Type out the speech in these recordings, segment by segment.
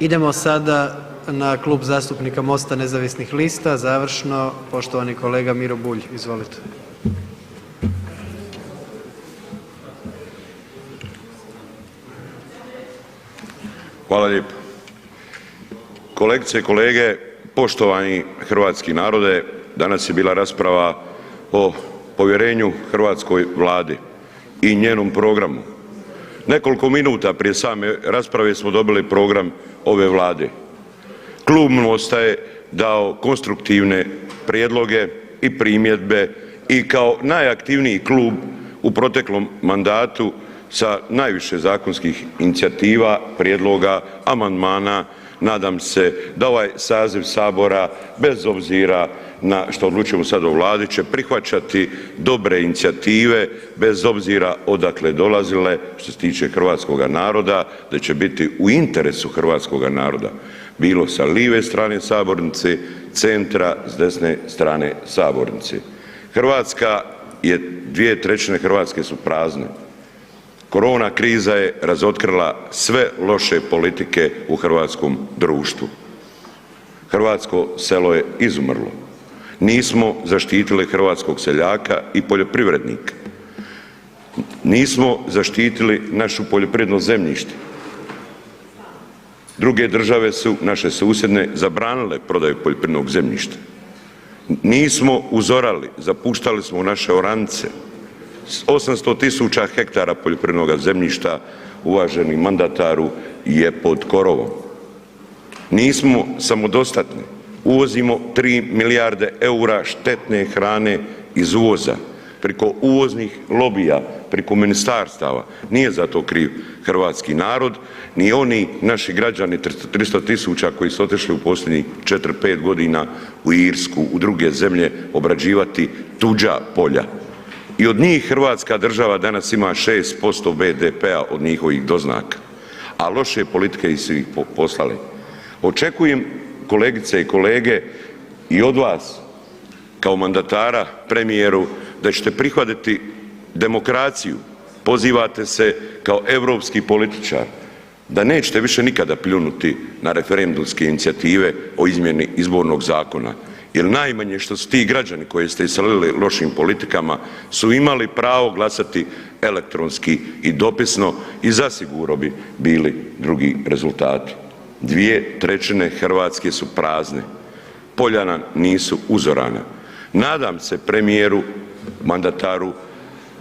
Idemo sada na Klub zastupnika MOST-a nezavisnih lista, završno poštovani kolega Miro Bulj, izvolite. Hvala lijepo. Kolegice i kolege, poštovani hrvatski narode, danas je bila rasprava o povjerenju hrvatskoj Vladi i njenom programu. Nekoliko minuta prije same rasprave smo dobili program ove Vlade. Klub MOST-a je dao konstruktivne prijedloge i primjedbe i kao najaktivniji klub u proteklom mandatu sa najviše zakonskih inicijativa, prijedloga, amandmana, nadam se da ovaj saziv Sabora bez obzira na što odlučujemo sad o Vladi će prihvaćati dobre inicijative bez obzira odakle dolazile što se tiče hrvatskoga naroda, da će biti u interesu hrvatskoga naroda, bilo sa live strane sabornice, centra, s desne strane sabornice. Hrvatska je, 2/3 Hrvatske su prazne. Korona kriza je razotkrila sve loše politike u hrvatskom društvu. Hrvatsko selo je izumrlo. Nismo zaštitili hrvatskog seljaka i poljoprivrednika. Nismo zaštitili našu poljoprivredno zemljište. Druge države su, naše susjedne, zabranile prodaju poljoprivrednog zemljišta. Nismo uzorali, zapuštali smo naše oranice. 800.000 hektara poljoprivrednog zemljišta, uvaženi mandataru, je pod korovom. Nismo samodostatni, uvozimo 3 milijarde EUR-a štetne hrane iz uvoza, preko uvoznih lobija, preko ministarstava. Nije za to kriv hrvatski narod, ni oni naši građani 300.000 koji su otišli u posljednjih 4-5 godina u Irsku, u druge zemlje obrađivati tuđa polja. I od njih hrvatska država danas ima 6% BDP-a od njihovih doznaka, a loše politike su ih poslale. Očekujem, kolegice i kolege, i od vas kao mandatara, premijeru, da ćete prihvatiti demokraciju. Pozivate se kao europski političar, da nećete više nikada pljunuti na referendumske inicijative o izmjeni izbornog zakona. Jer najmanje što su ti građani koje ste iselili lošim politikama su imali pravo glasati elektronski i dopisno i zasigurno bi bili drugi rezultati. 2/3 Hrvatske su prazne, polja nam nisu uzorana. Nadam se premijeru, mandataru,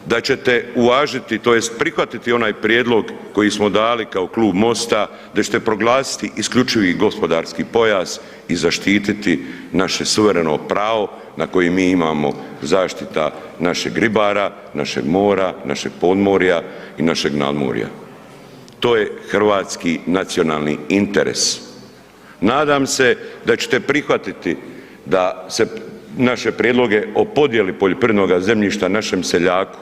da ćete uvažiti, tj. prihvatiti onaj prijedlog koji smo dali kao klub MOST-a, da ćete proglasiti isključivi gospodarski pojas i zaštititi naše suvereno pravo na koje mi imamo zaštita našeg ribara, našeg mora, našeg podmorja i našeg nadmorja. To je hrvatski nacionalni interes. Nadam se da ćete prihvatiti da se naše prijedloge o podjeli poljoprivrednoga zemljišta našem seljaku,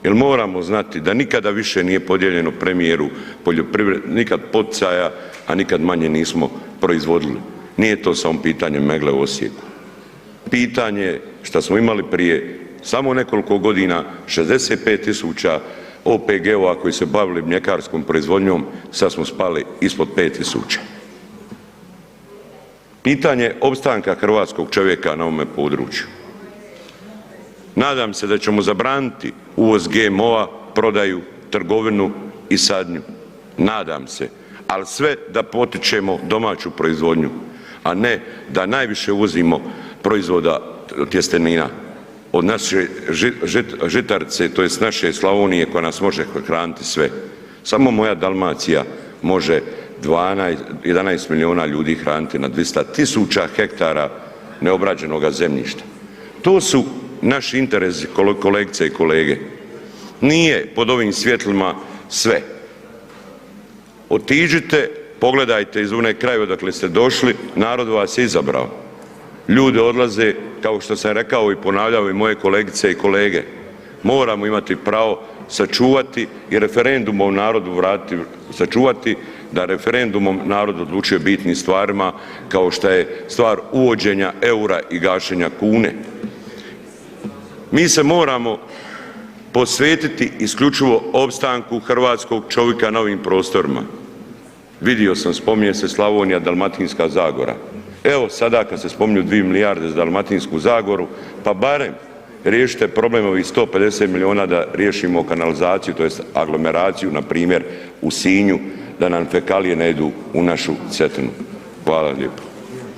jer moramo znati da nikada više nije podijeljeno, premijeru, nikad poticaja, a nikad manje nismo proizvodili. Nije to samo pitanje Megle u Osijeku. Pitanje što smo imali prije samo nekoliko godina 65.000 OPG-ova koji se bavili mljekarskom proizvodnjom, sad smo spali ispod 5.000. Pitanje opstanka hrvatskog čovjeka na ovome području. Nadam se da ćemo zabraniti uvoz GMO-a, prodaju, trgovinu i sadnju. Nadam se, ali sve da potičemo domaću proizvodnju, a ne da najviše uvozimo proizvoda tjestenina od naše žitarice, tj. naše Slavonije koja nas može hraniti sve. Samo moja Dalmacija može 11 milijuna ljudi hraniti na 200.000 hektara neobrađenoga zemljišta. To su naši interesi, kolegice i kolege. Nije pod ovim svjetlima sve. Otiđite, pogledajte iz one krajeve odakle ste došli, narod vas je izabrao. Ljudi odlaze, kao što sam rekao i ponavljao i moje kolegice i kolege, moramo imati pravo sačuvati i referendumom narodu vratiti, sačuvati da referendumom narod odlučuje o bitnim stvarima kao što je stvar uvođenja EUR-a i gašenja kune. Mi se moramo posvetiti isključivo opstanku hrvatskog čovjeka na ovim prostorima. vidio sam, spominje se Slavonija, Dalmatinska zagora. Evo sada kad se spominju 2 milijarde za Dalmatinsku zagoru, pa barem riješite problem ovih 150 milijuna da riješimo kanalizaciju, tj. aglomeraciju, npr. u Sinju, da nam fekalije ne idu u našu Cetinu. Hvala lijepo.